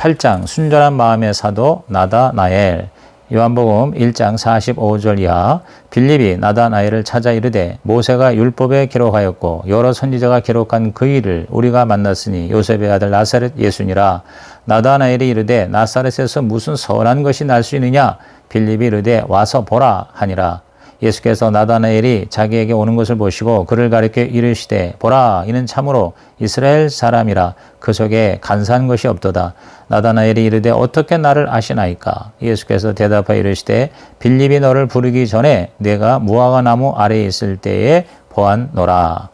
8장 순전한 마음의 사도 나다나엘. 요한복음 1장 45절 이하. 빌립이 나다나엘을 찾아 이르되 모세가 율법에 기록하였고 여러 선지자가 기록한 그 일을 우리가 만났으니 요셉의 아들 나사렛 예수니라. 나다나엘이 이르되 나사렛에서 무슨 선한 것이 날 수 있느냐? 빌립이 이르되 와서 보라 하니라. 예수께서 나다나엘이 자기에게 오는 것을 보시고 그를 가리켜 이르시되 보라, 이는 참으로 이스라엘 사람이라. 그 속에 간사한 것이 없도다. 나다나엘이 이르되 어떻게 나를 아시나이까? 예수께서 대답하여 이르시되 빌립이 너를 부르기 전에 내가 무화과 나무 아래에 있을 때에 보았노라.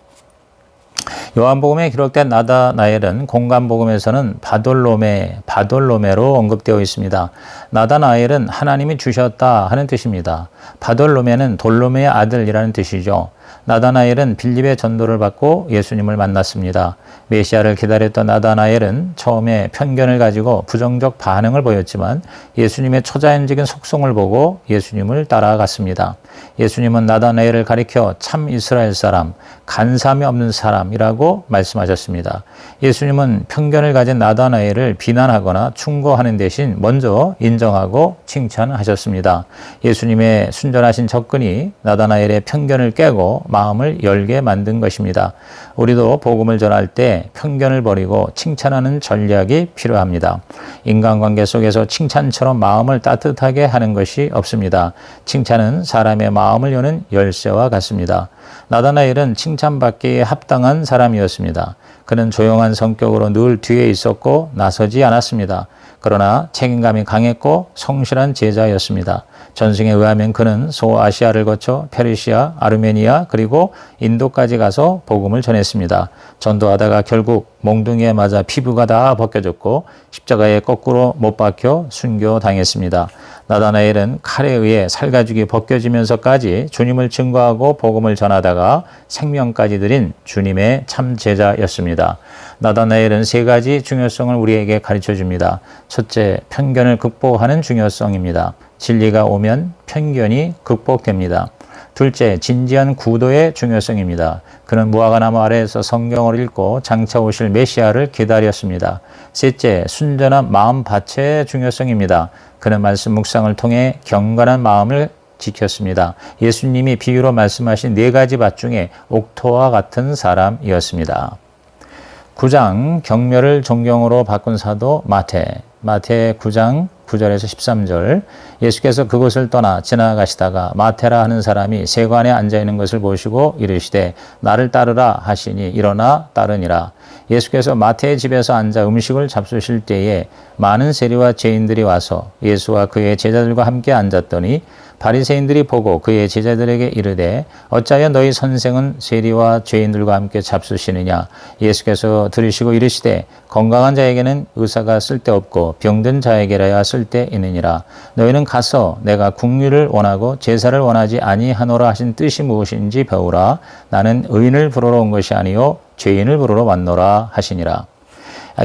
요한복음에 기록된 나다나엘은 공간복음에서는 바돌로메로 언급되어 있습니다. 나다나엘은 하나님이 주셨다 하는 뜻입니다. 바돌로메는 돌로메의 아들이라는 뜻이죠. 나다나엘은 빌립의 전도를 받고 예수님을 만났습니다. 메시아를 기다렸던 나다나엘은 처음에 편견을 가지고 부정적 반응을 보였지만 예수님의 초자연적인 속성을 보고 예수님을 따라갔습니다. 예수님은 나다나엘을 가리켜 참 이스라엘 사람, 간사함이 없는 사람이라고 말씀하셨습니다. 예수님은 편견을 가진 나다나엘을 비난하거나 충고하는 대신 먼저 인정하고 칭찬하셨습니다. 예수님의 순전하신 접근이 나다나엘의 편견을 깨고 마음을 열게 만든 것입니다. 우리도 복음을 전할 때 편견을 버리고 칭찬하는 전략이 필요합니다. 인간관계 속에서 칭찬처럼 마음을 따뜻하게 하는 것이 없습니다. 칭찬은 사람의 마음을 여는 열쇠와 같습니다. 나다나엘은 칭찬받기에 합당한 사람이었습니다. 그는 조용한 성격으로 늘 뒤에 있었고 나서지 않았습니다. 그러나 책임감이 강했고 성실한 제자였습니다. 전승에 의하면 그는 소아시아를 거쳐 페르시아, 아르메니아 그리고 인도까지 가서 복음을 전했습니다. 전도하다가 결국 몽둥이에 맞아 피부가 다 벗겨졌고 십자가에 거꾸로 못 박혀 순교당했습니다. 나다나엘은 칼에 의해 살가죽이 벗겨지면서까지 주님을 증거하고 복음을 전하다가 생명까지 드린 주님의 참 제자였습니다. 나다나엘은 세 가지 중요성을 우리에게 가르쳐 줍니다. 첫째, 편견을 극복하는 중요성입니다. 진리가 오면 편견이 극복됩니다. 둘째, 진지한 구도의 중요성입니다. 그는 무화과나무 아래에서 성경을 읽고 장차 오실 메시아를 기다렸습니다. 셋째, 순전한 마음밭의 중요성입니다. 그는 말씀 묵상을 통해 경건한 마음을 지켰습니다. 예수님이 비유로 말씀하신 네 가지 밭 중에 옥토와 같은 사람이었습니다. 9장 경멸을 존경으로 바꾼 사도 마태 9장 9절에서 13절. 예수께서 그곳을 떠나 지나가시다가 마테라 하는 사람이 세관에 앉아있는 것을 보시고 이르시되 나를 따르라 하시니 일어나 따르니라. 예수께서 마태의 집에서 앉아 음식을 잡수실 때에 많은 세리와 죄인들이 와서 예수와 그의 제자들과 함께 앉았더니 바리새인들이 보고 그의 제자들에게 이르되 어찌하여 너희 선생은 세리와 죄인들과 함께 잡수시느냐. 예수께서 들으시고 이르시되 건강한 자에게는 의사가 쓸데없고 병든 자에게라야 쓸데있느니라. 너희는 가서 내가 긍휼을 원하고 제사를 원하지 아니하노라 하신 뜻이 무엇인지 배우라. 나는 의인을 부르러 온 것이 아니요 죄인을 부르러 왔노라 하시니라.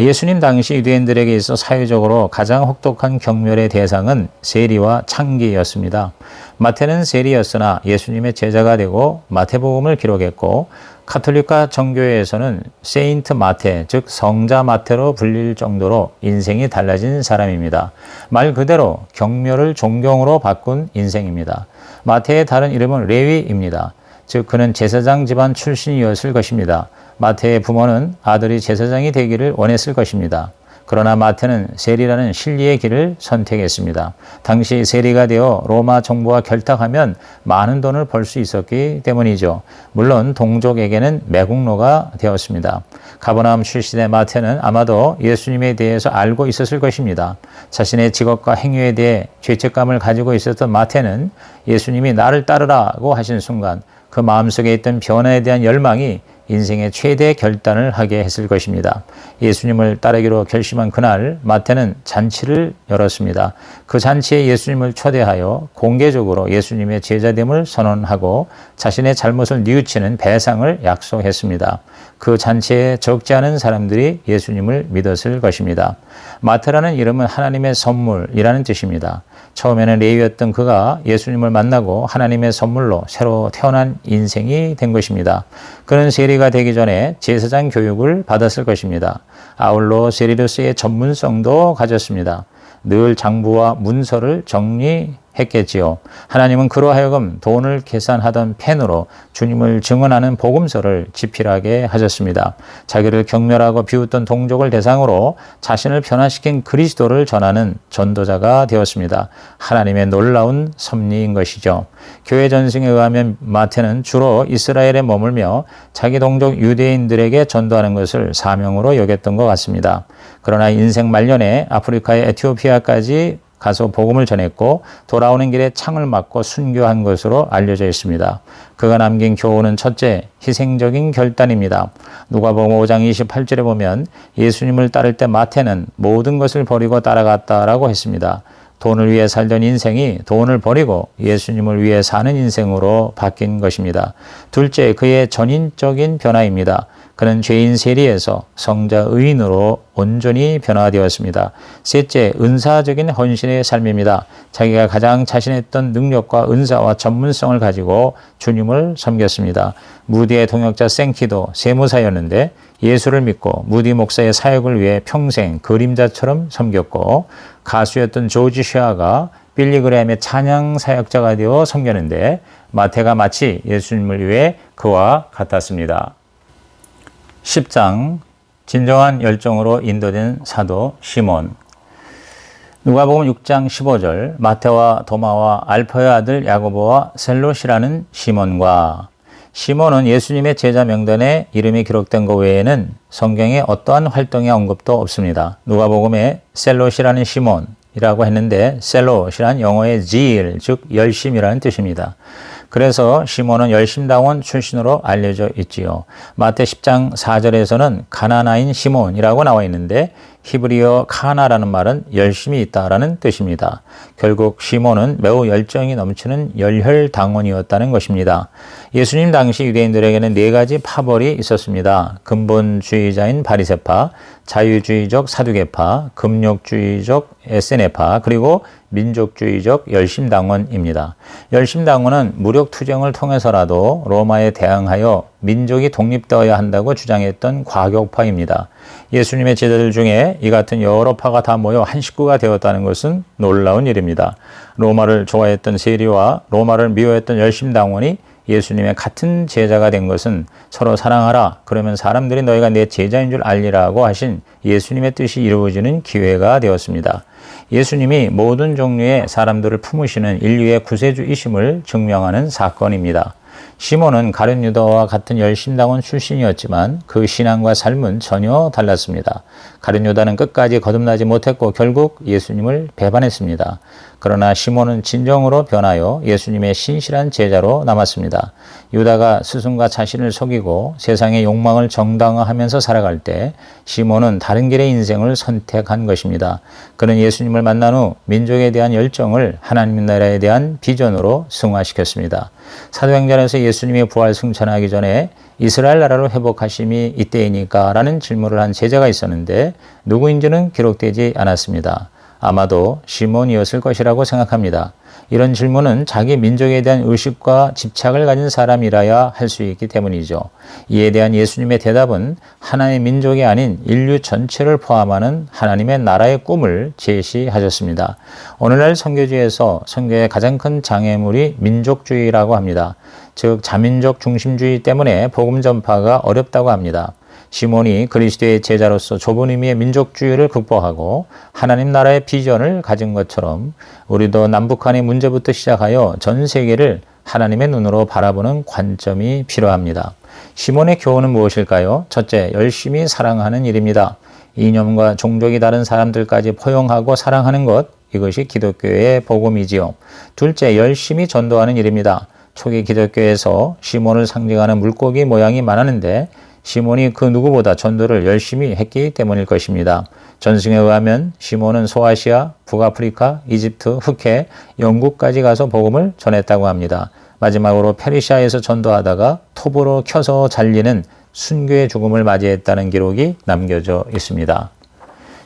예수님 당시 유대인들에게 있어 사회적으로 가장 혹독한 경멸의 대상은 세리와 창기였습니다. 마태는 세리였으나 예수님의 제자가 되고 마태복음을 기록했고 카톨릭과 정교회에서는 세인트 마태, 즉 성자 마태로 불릴 정도로 인생이 달라진 사람입니다. 말 그대로 경멸을 존경으로 바꾼 인생입니다. 마태의 다른 이름은 레위입니다. 즉 그는 제사장 집안 출신이었을 것입니다. 마태의 부모는 아들이 제사장이 되기를 원했을 것입니다. 그러나 마태는 세리라는 신리의 길을 선택했습니다. 당시 세리가 되어 로마 정부와 결탁하면 많은 돈을 벌 수 있었기 때문이죠. 물론 동족에게는 매국노가 되었습니다. 가버나움 출신의 마태는 아마도 예수님에 대해서 알고 있었을 것입니다. 자신의 직업과 행위에 대해 죄책감을 가지고 있었던 마태는 예수님이 나를 따르라고 하신 순간 그 마음속에 있던 변화에 대한 열망이 인생의 최대 결단을 하게 했을 것입니다. 예수님을 따르기로 결심한 그날 마태는 잔치를 열었습니다. 그 잔치에 예수님을 초대하여 공개적으로 예수님의 제자됨을 선언하고 자신의 잘못을 뉘우치는 배상을 약속했습니다. 그 잔치에 적지 않은 사람들이 예수님을 믿었을 것입니다. 마태라는 이름은 하나님의 선물이라는 뜻입니다. 처음에는 레위였던 그가 예수님을 만나고 하나님의 선물로 새로 태어난 인생이 된 것입니다. 그는 세리 세리가 되기 전에 제사장 교육을 받았을 것입니다. 아울러 세리로서의 전문성도 가졌습니다. 늘 장부와 문서를 정리했겠지요. 하나님은 그로 하여금 돈을 계산하던 펜으로 주님을 증언하는 복음서를 집필하게 하셨습니다. 자기를 경멸하고 비웃던 동족을 대상으로 자신을 변화시킨 그리스도를 전하는 전도자가 되었습니다. 하나님의 놀라운 섭리인 것이죠. 교회 전승에 의하면 마태는 주로 이스라엘에 머물며 자기 동족 유대인들에게 전도하는 것을 사명으로 여겼던 것 같습니다. 그러나 인생 말년에 아프리카의 에티오피아까지 가서 복음을 전했고 돌아오는 길에 창을 맞고 순교한 것으로 알려져 있습니다. 그가 남긴 교훈은 첫째, 희생적인 결단입니다. 누가복음 5장 28절에 보면 예수님을 따를 때 마태는 모든 것을 버리고 따라갔다라고 했습니다. 돈을 위해 살던 인생이 돈을 버리고 예수님을 위해 사는 인생으로 바뀐 것입니다. 둘째, 그의 전인적인 변화입니다. 그는 죄인 세리에서 성자 의인으로 온전히 변화되었습니다. 셋째, 은사적인 헌신의 삶입니다. 자기가 가장 자신했던 능력과 은사와 전문성을 가지고 주님을 섬겼습니다. 무디의 동역자 생키도 세무사였는데 예수를 믿고 무디 목사의 사역을 위해 평생 그림자처럼 섬겼고, 가수였던 조지 쉐아가 빌리그램의 찬양 사역자가 되어 섬겼는데 마태가 마치 예수님을 위해 그와 같았습니다. 10장, 진정한 열정으로 인도된 사도 시몬. 누가복음 6장 15절, 마태와 도마와 알파의 아들 야고보와 셀롯이라는 시몬과, 시몬은 예수님의 제자 명단에 이름이 기록된 것 외에는 성경에 어떠한 활동의 언급도 없습니다. 누가복음에 셀롯이라는 시몬이라고 했는데 셀롯이란 영어의 zeal, 즉 열심이라는 뜻입니다. 그래서 시몬은 열심당원 출신으로 알려져 있지요. 마태 10장 4절에서는 가나나인 시몬이라고 나와 있는데 히브리어 카나라는 말은 열심이 있다라는 뜻입니다. 결국 시몬은 매우 열정이 넘치는 열혈당원이었다는 것입니다. 예수님 당시 유대인들에게는 네 가지 파벌이 있었습니다. 근본주의자인 바리새파, 자유주의적 사두개파, 금욕주의적 에세네파, 그리고 민족주의적 열심당원입니다. 열심당원은 무력투쟁을 통해서라도 로마에 대항하여 민족이 독립되어야 한다고 주장했던 과격파입니다. 예수님의 제자들 중에 이 같은 여러 파가 다 모여 한 식구가 되었다는 것은 놀라운 일입니다. 로마를 좋아했던 세리와 로마를 미워했던 열심당원이 예수님의 같은 제자가 된 것은 서로 사랑하라, 그러면 사람들이 너희가 내 제자인 줄 알리라고 하신 예수님의 뜻이 이루어지는 기회가 되었습니다. 예수님이 모든 종류의 사람들을 품으시는 인류의 구세주이심을 증명하는 사건입니다. 시몬은 가룟 유다와 같은 열심당원 출신이었지만 그 신앙과 삶은 전혀 달랐습니다. 가룟 유다는 끝까지 거듭나지 못했고 결국 예수님을 배반했습니다. 그러나 시몬은 진정으로 변하여 예수님의 신실한 제자로 남았습니다. 유다가 스승과 자신을 속이고 세상의 욕망을 정당화하면서 살아갈 때 시몬은 다른 길의 인생을 선택한 것입니다. 그는 예수님을 만난 후 민족에 대한 열정을 하나님 나라에 대한 비전으로 승화시켰습니다. 사도행전에서 예수님이 부활 승천하기 전에 이스라엘 나라로 회복하심이 이때이니까 라는 질문을 한 제자가 있었는데 누구인지는 기록되지 않았습니다. 아마도 시몬이었을 것이라고 생각합니다. 이런 질문은 자기 민족에 대한 의식과 집착을 가진 사람이라야 할 수 있기 때문이죠. 이에 대한 예수님의 대답은 하나의 민족이 아닌 인류 전체를 포함하는 하나님의 나라의 꿈을 제시하셨습니다. 오늘날 선교주의에서 선교의 가장 큰 장애물이 민족주의라고 합니다. 즉 자민족 중심주의 때문에 복음 전파가 어렵다고 합니다. 시몬이 그리스도의 제자로서 좁은 의미의 민족주의를 극복하고 하나님 나라의 비전을 가진 것처럼 우리도 남북한의 문제부터 시작하여 전 세계를 하나님의 눈으로 바라보는 관점이 필요합니다. 시몬의 교훈은 무엇일까요? 첫째, 열심히 사랑하는 일입니다. 이념과 종족이 다른 사람들까지 포용하고 사랑하는 것, 이것이 기독교의 복음이지요. 둘째, 열심히 전도하는 일입니다. 초기 기독교에서 시몬을 상징하는 물고기 모양이 많았는데 시몬이 그 누구보다 전도를 열심히 했기 때문일 것입니다. 전승에 의하면 시몬은 소아시아, 북아프리카, 이집트, 흑해, 영국까지 가서 복음을 전했다고 합니다. 마지막으로 페르시아에서 전도하다가 톱으로 켜서 잘리는 순교의 죽음을 맞이했다는 기록이 남겨져 있습니다.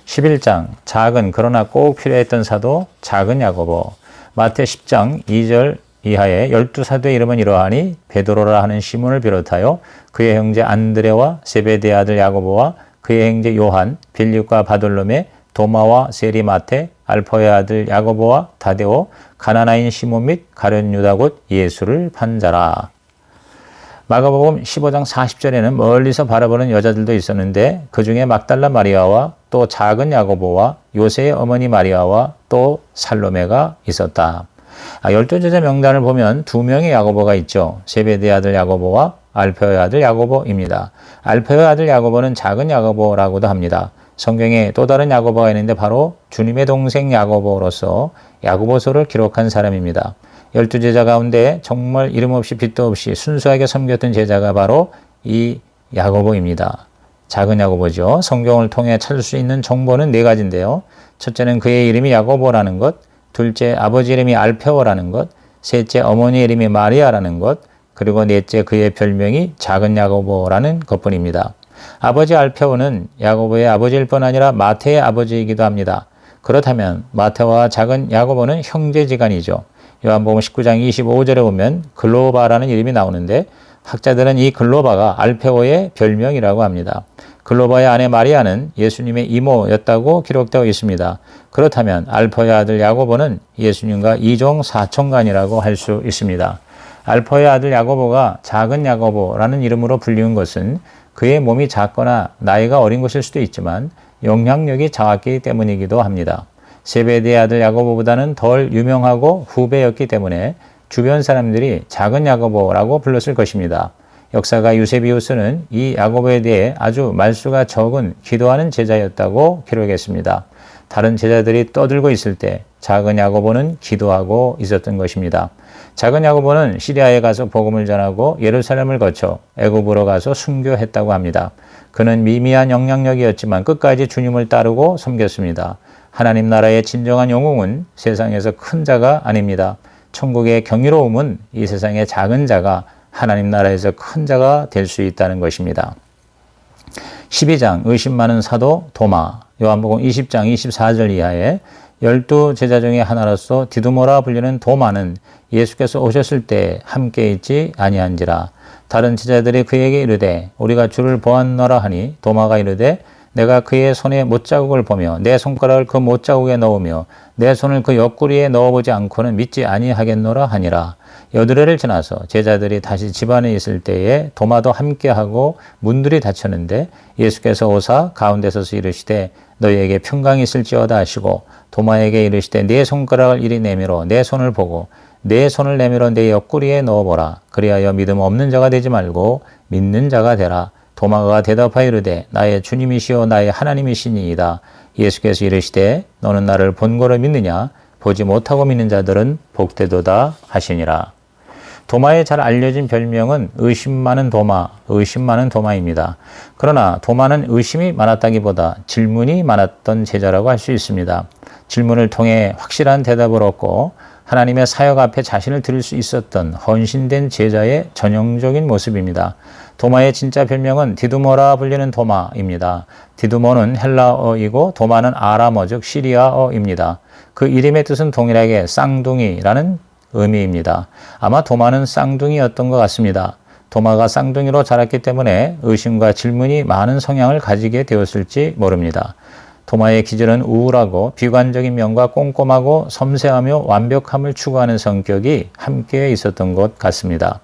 11장, 작은 그러나 꼭 필요했던 사도 작은 야고보. 마태 10장 2절 이하에 12사도의 이름은 이러하니 베드로라 하는 시몬을 비롯하여 그의 형제 안드레와 세베대의 아들 야고보와 그의 형제 요한, 빌립과 바돌로메, 도마와 세리마테, 알포의 아들 야고보와 다데오, 가나나인 시몬 및 가룟 유다 곧 예수를 판 자라. 마가복음 15장 40절에는 멀리서 바라보는 여자들도 있었는데 그 중에 막달라 마리아와 또 작은 야고보와 요새의 어머니 마리아와 또 살로메가 있었다. 12제자 명단을 보면 2명의 야고보가 있죠. 세베대의 아들 야고보와 알페오의 아들 야고보입니다. 알페오의 아들 야고보는 작은 야고보라고도 합니다. 성경에 또 다른 야고보가 있는데 바로 주님의 동생 야고보로서 야고보서를 기록한 사람입니다. 12제자 가운데 정말 이름 없이 빚도 없이 순수하게 섬겼던 제자가 바로 이 야고보입니다. 작은 야고보죠. 성경을 통해 찾을 수 있는 정보는 4가지인데요. 첫째는 그의 이름이 야고보라는 것, 둘째 아버지 이름이 알페오라는 것, 셋째 어머니 이름이 마리아라는 것, 그리고 넷째 그의 별명이 작은 야고보라는 것뿐입니다. 아버지 알페오는 야고보의 아버지일 뿐 아니라 마태의 아버지이기도 합니다. 그렇다면 마태와 작은 야고보는 형제지간이죠. 요한복음 19장 25절에 보면 글로바라는 이름이 나오는데 학자들은 이 글로바가 알페오의 별명이라고 합니다. 글로바의 아내 마리아는 예수님의 이모였다고 기록되어 있습니다. 그렇다면 알페오의 아들 야고보는 예수님과 이종 사촌간이라고 할 수 있습니다. 알페오의 아들 야고보가 작은 야고보라는 이름으로 불리운 것은 그의 몸이 작거나 나이가 어린 것일 수도 있지만 영향력이 작았기 때문이기도 합니다. 세베대의 아들 야고보보다는 덜 유명하고 후배였기 때문에 주변 사람들이 작은 야고보라고 불렀을 것입니다. 역사가 유세비우스는 이 야고보에 대해 아주 말수가 적은 기도하는 제자였다고 기록했습니다. 다른 제자들이 떠들고 있을 때 작은 야고보는 기도하고 있었던 것입니다. 작은 야고보는 시리아에 가서 복음을 전하고 예루살렘을 거쳐 애굽으로 가서 순교했다고 합니다. 그는 미미한 영향력이었지만 끝까지 주님을 따르고 섬겼습니다. 하나님 나라의 진정한 영웅은 세상에서 큰 자가 아닙니다. 천국의 경이로움은 이 세상의 작은 자가 하나님 나라에서 큰 자가 될 수 있다는 것입니다. 12장 의심 많은 사도 도마, 요한복음 20장 24절 이하에 12제자 중에 하나로서 디두모라 불리는 도마는 예수께서 오셨을 때 함께 있지 아니한지라. 다른 제자들이 그에게 이르되 우리가 주를 보았노라 하니 도마가 이르되 내가 그의 손에 못자국을 보며 내 손가락을 그 못자국에 넣으며 내 손을 그 옆구리에 넣어보지 않고는 믿지 아니하겠노라 하니라. 여드레를 지나서 제자들이 다시 집안에 있을 때에 도마도 함께하고 문들이 닫혔는데 예수께서 오사 가운데 서서 이르시되 너희에게 평강이 있을지어다 하시고 도마에게 이르시되 네 손가락을 이리 내밀어 내 손을 보고 내 손을 내밀어 내 옆구리에 넣어보라. 그리하여 믿음 없는 자가 되지 말고 믿는 자가 되라. 도마가 대답하여 이르되 나의 주님이시오 나의 하나님이시니이다. 예수께서 이르시되 너는 나를 본고로 믿느냐? 보지 못하고 믿는 자들은 복되도다 하시니라. 도마의 잘 알려진 별명은 의심 많은 도마입니다. 그러나 도마는 의심이 많았다기보다 질문이 많았던 제자라고 할 수 있습니다. 질문을 통해 확실한 대답을 얻고 하나님의 사역 앞에 자신을 드릴 수 있었던 헌신된 제자의 전형적인 모습입니다. 도마의 진짜 별명은 디두모라 불리는 도마입니다. 디두모는 헬라어이고 도마는 아람어 즉 시리아어입니다. 그 이름의 뜻은 동일하게 쌍둥이라는 의미입니다. 아마 도마는 쌍둥이였던 것 같습니다. 도마가 쌍둥이로 자랐기 때문에 의심과 질문이 많은 성향을 가지게 되었을지 모릅니다. 도마의 기질은 우울하고 비관적인 면과 꼼꼼하고 섬세하며 완벽함을 추구하는 성격이 함께 있었던 것 같습니다.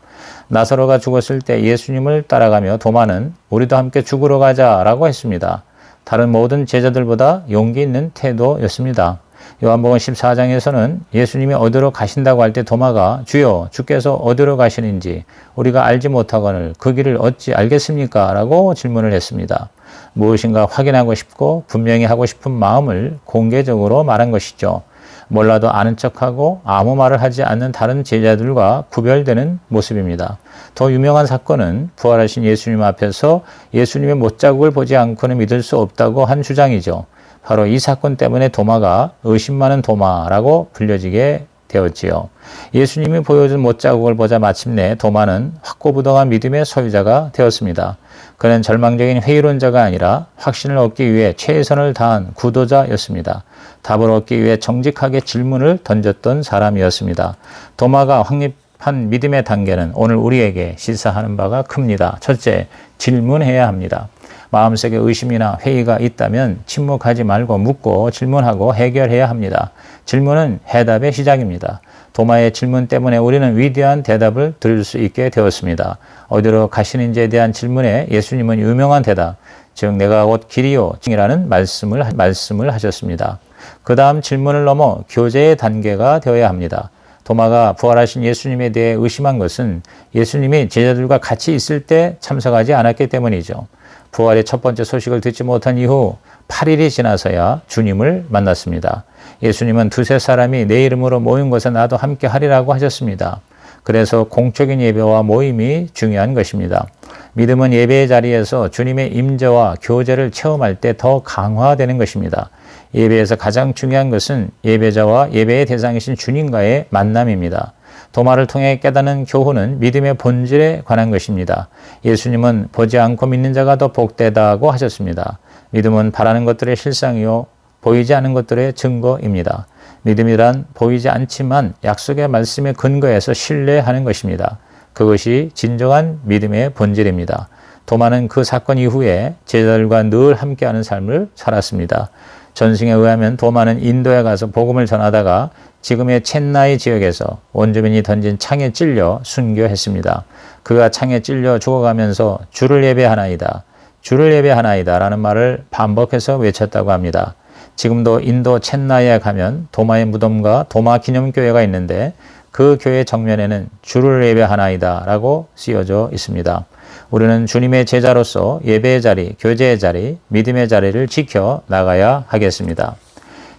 나사로가 죽었을 때 예수님을 따라가며 도마는 우리도 함께 죽으러 가자라고 했습니다. 다른 모든 제자들보다 용기 있는 태도였습니다. 요한복음 14장에서는 예수님이 어디로 가신다고 할 때 도마가 주여 주께서 어디로 가시는지 우리가 알지 못하거늘 그 길을 어찌 알겠습니까? 라고 질문을 했습니다. 무엇인가 확인하고 싶고 분명히 하고 싶은 마음을 공개적으로 말한 것이죠. 몰라도 아는 척하고 아무 말을 하지 않는 다른 제자들과 구별되는 모습입니다. 더 유명한 사건은 부활하신 예수님 앞에서 예수님의 못자국을 보지 않고는 믿을 수 없다고 한 주장이죠. 바로 이 사건 때문에 도마가 의심 많은 도마라고 불려지게 되었지요. 예수님이 보여준 못자국을 보자 마침내 도마는 확고부동한 믿음의 소유자가 되었습니다. 그는 절망적인 회의론자가 아니라 확신을 얻기 위해 최선을 다한 구도자였습니다. 답을 얻기 위해 정직하게 질문을 던졌던 사람이었습니다. 도마가 확립한 믿음의 단계는 오늘 우리에게 시사하는 바가 큽니다. 첫째, 질문해야 합니다. 마음속에 의심이나 회의가 있다면 침묵하지 말고 묻고 질문하고 해결해야 합니다. 질문은 해답의 시작입니다. 도마의 질문 때문에 우리는 위대한 대답을 들을 수 있게 되었습니다. 어디로 가시는지에 대한 질문에 예수님은 유명한 대답, 즉 내가 곧 길이요 이라는 말씀을 하셨습니다. 그 다음 질문을 넘어 교제의 단계가 되어야 합니다. 도마가 부활하신 예수님에 대해 의심한 것은 예수님이 제자들과 같이 있을 때 참석하지 않았기 때문이죠. 부활의 첫 번째 소식을 듣지 못한 이후 8일이 지나서야 주님을 만났습니다. 예수님은 두세 사람이 내 이름으로 모인 곳에 나도 함께 하리라고 하셨습니다. 그래서 공적인 예배와 모임이 중요한 것입니다. 믿음은 예배의 자리에서 주님의 임재와 교제를 체험할 때 더 강화되는 것입니다. 예배에서 가장 중요한 것은 예배자와 예배의 대상이신 주님과의 만남입니다. 도마를 통해 깨닫는 교훈은 믿음의 본질에 관한 것입니다. 예수님은 보지 않고 믿는 자가 더 복되다고 하셨습니다. 믿음은 바라는 것들의 실상이요 보이지 않는 것들의 증거입니다. 믿음이란 보이지 않지만 약속의 말씀에 근거해서 신뢰하는 것입니다. 그것이 진정한 믿음의 본질입니다. 도마는 그 사건 이후에 제자들과 늘 함께하는 삶을 살았습니다. 전승에 의하면 도마는 인도에 가서 복음을 전하다가 지금의 첸나이 지역에서 원주민이 던진 창에 찔려 순교했습니다. 그가 창에 찔려 죽어가면서 주를 예배하나이다, 주를 예배하나이다 라는 말을 반복해서 외쳤다고 합니다. 지금도 인도 첸나이에 가면 도마의 무덤과 도마 기념교회가 있는데 그 교회 정면에는 주를 예배하나이다 라고 쓰여져 있습니다. 우리는 주님의 제자로서 예배의 자리, 교제의 자리, 믿음의 자리를 지켜 나가야 하겠습니다.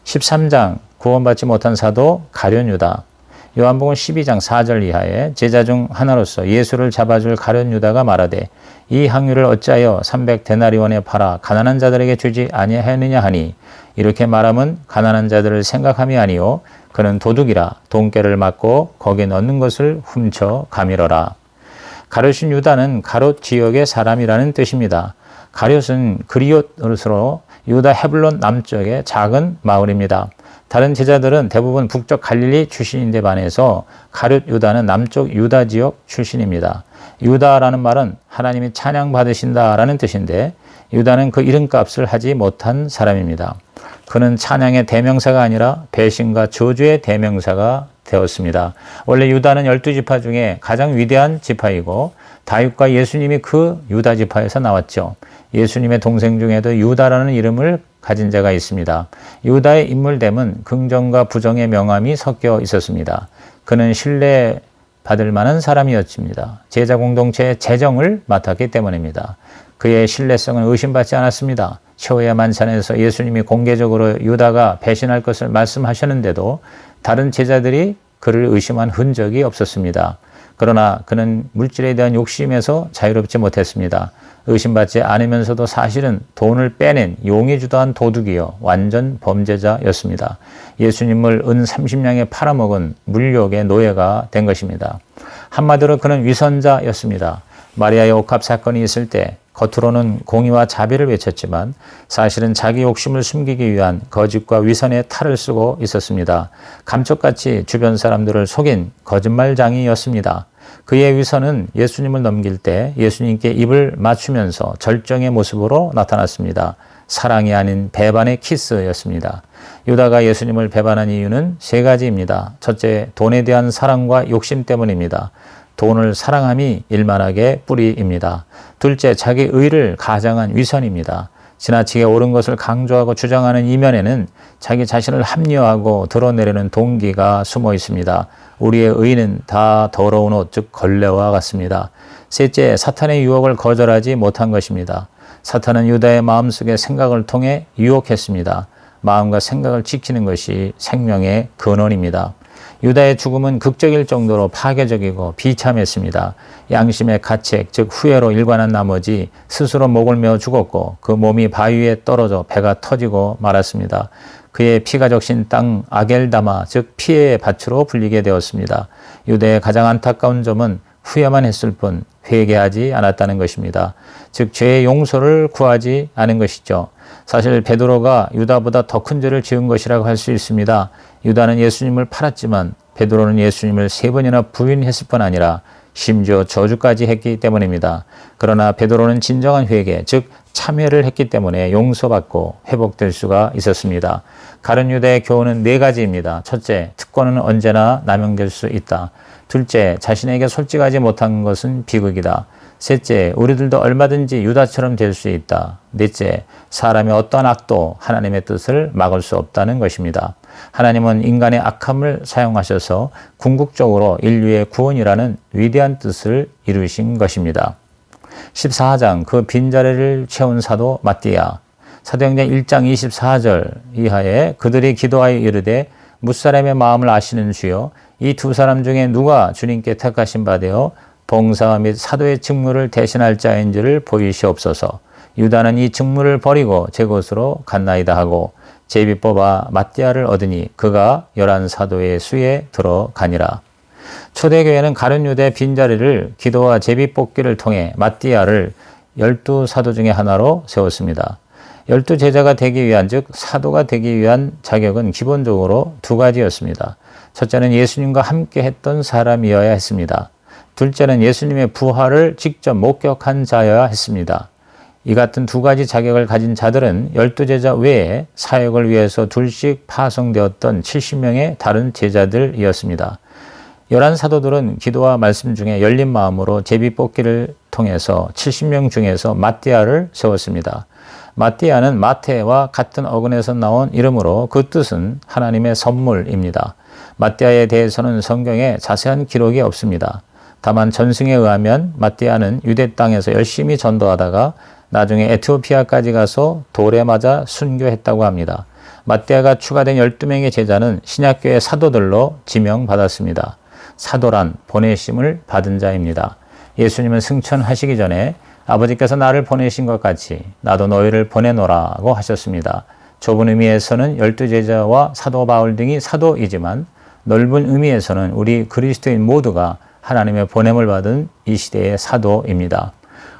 13장 구원받지 못한 사도 가룟 유다. 요한복음 12장 4절 이하에 제자 중 하나로서 예수를 잡아줄 가룟 유다가 말하되 이 향유를 어찌하여 300데나리온에 팔아 가난한 자들에게 주지 아니하였느냐 하니 이렇게 말함은 가난한 자들을 생각함이 아니요 그는 도둑이라 돈깨를 맞고 거기에 넣는 것을 훔쳐 가밀어라. 가룟인 유다는 가롯 지역의 사람이라는 뜻입니다. 가롯은 그리옷으로 유다 헤블론 남쪽의 작은 마을입니다. 다른 제자들은 대부분 북쪽 갈릴리 출신인데 반해서 가룟 유다는 남쪽 유다 지역 출신입니다. 유다라는 말은 하나님이 찬양받으신다라는 뜻인데 유다는 그 이름값을 하지 못한 사람입니다. 그는 찬양의 대명사가 아니라 배신과 저주의 대명사가 되었습니다. 원래 유다는 12지파 중에 가장 위대한 지파이고 다윗과 예수님이 그 유다 지파에서 나왔죠. 예수님의 동생 중에도 유다라는 이름을 가진 자가 있습니다. 유다의 인물됨은 긍정과 부정의 명암이 섞여 있었습니다. 그는 신뢰받을 만한 사람이었습니다. 제자 공동체의 재정을 맡았기 때문입니다. 그의 신뢰성은 의심받지 않았습니다. 최후의 만찬에서 예수님이 공개적으로 유다가 배신할 것을 말씀하셨는데도 다른 제자들이 그를 의심한 흔적이 없었습니다. 그러나 그는 물질에 대한 욕심에서 자유롭지 못했습니다. 의심받지 않으면서도 사실은 돈을 빼낸 용이 주도한 도둑이요 완전 범죄자였습니다. 예수님을 은 30냥에 팔아먹은 물욕의 노예가 된 것입니다. 한마디로 그는 위선자였습니다. 마리아의 옥합 사건이 있을 때 겉으로는 공의와 자비를 외쳤지만 사실은 자기 욕심을 숨기기 위한 거짓과 위선의 탈을 쓰고 있었습니다. 감쪽같이 주변 사람들을 속인 거짓말장이였습니다. 그의 위선은 예수님을 넘길 때 예수님께 입을 맞추면서 절정의 모습으로 나타났습니다. 사랑이 아닌 배반의 키스였습니다. 유다가 예수님을 배반한 이유는 세 가지입니다. 첫째, 돈에 대한 사랑과 욕심 때문입니다. 돈을 사랑함이 일만하게 뿌리입니다. 둘째, 자기 의를 가장한 위선입니다. 지나치게 옳은 것을 강조하고 주장하는 이면에는 자기 자신을 합리화하고 드러내려는 동기가 숨어 있습니다. 우리의 의는 다 더러운 옷, 즉 걸레와 같습니다. 셋째, 사탄의 유혹을 거절하지 못한 것입니다. 사탄은 유다의 마음속의 생각을 통해 유혹했습니다. 마음과 생각을 지키는 것이 생명의 근원입니다. 유다의 죽음은 극적일 정도로 파괴적이고 비참했습니다. 양심의 가책, 즉 후회로 일관한 나머지 스스로 목을 메어 죽었고 그 몸이 바위에 떨어져 배가 터지고 말았습니다. 그의 피가 적신 땅 아겔다마, 즉 피의 밭으로 불리게 되었습니다. 유대의 가장 안타까운 점은 후회만 했을 뿐 회개하지 않았다는 것입니다. 즉 죄의 용서를 구하지 않은 것이죠. 사실 베드로가 유다보다 더 큰 죄를 지은 것이라고 할 수 있습니다. 유다는 예수님을 팔았지만 베드로는 예수님을 3번이나 부인했을 뿐 아니라 심지어 저주까지 했기 때문입니다. 그러나 베드로는 진정한 회개, 즉 참회를 했기 때문에 용서받고 회복될 수가 있었습니다. 가룟 유다의 교훈은 4가지입니다. 첫째, 특권은 언제나 남용될 수 있다. 둘째, 자신에게 솔직하지 못한 것은 비극이다. 셋째, 우리들도 얼마든지 유다처럼 될 수 있다. 넷째, 사람의 어떠한 악도 하나님의 뜻을 막을 수 없다는 것입니다. 하나님은 인간의 악함을 사용하셔서 궁극적으로 인류의 구원이라는 위대한 뜻을 이루신 것입니다. 14장 그 빈자리를 채운 사도 마띠아. 사도행전 1장 24절 이하에 그들이 기도하여 이르되 무사람의 마음을 아시는 주여, 이 2사람 중에 누가 주님께 택하신 바 되어 봉사 및 사도의 직무를 대신할 자인지를 보이시옵소서. 유다는 이 직무를 버리고 제 곳으로 갔나이다 하고 제비 뽑아 마띠아를 얻으니 그가 11사도의 수에 들어가니라. 초대교회는 가룟 유다의 빈자리를 기도와 제비 뽑기를 통해 마띠아를 12사도 중에 하나로 세웠습니다. 12제자가 되기 위한, 즉 사도가 되기 위한 자격은 기본적으로 2가지였습니다. 첫째는 예수님과 함께 했던 사람이어야 했습니다. 둘째는 예수님의 부활을 직접 목격한 자여야 했습니다. 이 같은 2가지 자격을 가진 자들은 12제자 외에 사역을 위해서 둘씩 파송되었던 70명의 다른 제자들이었습니다. 11사도들은 기도와 말씀 중에 열린 마음으로 제비뽑기를 통해서 70명 중에서 마띠아를 세웠습니다. 마띠아는 마태와 같은 어근에서 나온 이름으로 그 뜻은 하나님의 선물입니다. 마띠아에 대해서는 성경에 자세한 기록이 없습니다. 다만 전승에 의하면 마띠아는 유대 땅에서 열심히 전도하다가 나중에 에티오피아까지 가서 돌에 맞아 순교했다고 합니다. 마띠아가 추가된 12명의 제자는 신약교회 사도들로 지명받았습니다. 사도란 보내심을 받은 자입니다. 예수님은 승천하시기 전에 아버지께서 나를 보내신 것 같이 나도 너희를 보내노라고 하셨습니다. 좁은 의미에서는 12제자와 사도 바울 등이 사도이지만 넓은 의미에서는 우리 그리스도인 모두가 하나님의 보냄을 받은 이 시대의 사도입니다.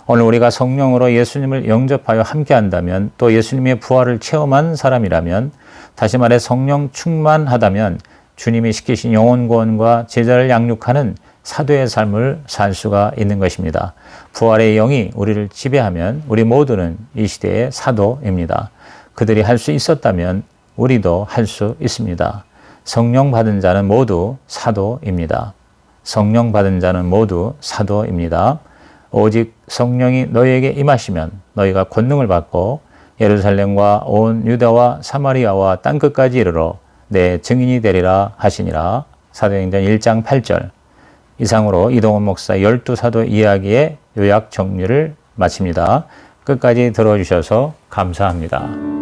오늘 우리가 성령으로 예수님을 영접하여 함께한다면, 또 예수님의 부활을 체험한 사람이라면, 다시 말해 성령 충만하다면 주님이 시키신 영혼 구원과 제자를 양육하는 사도의 삶을 살 수가 있는 것입니다. 부활의 영이 우리를 지배하면 우리 모두는 이 시대의 사도입니다. 그들이 할 수 있었다면 우리도 할 수 있습니다. 성령 받은 자는 모두 사도입니다. 성령 받은 자는 모두 사도입니다. 오직 성령이 너희에게 임하시면 너희가 권능을 받고 예루살렘과 온 유다와 사마리아와 땅끝까지 이르러 내 증인이 되리라 하시니라. 사도행전 1장 8절. 이상으로 이동원 목사 12사도 이야기의 요약 정리를 마칩니다. 끝까지 들어주셔서 감사합니다.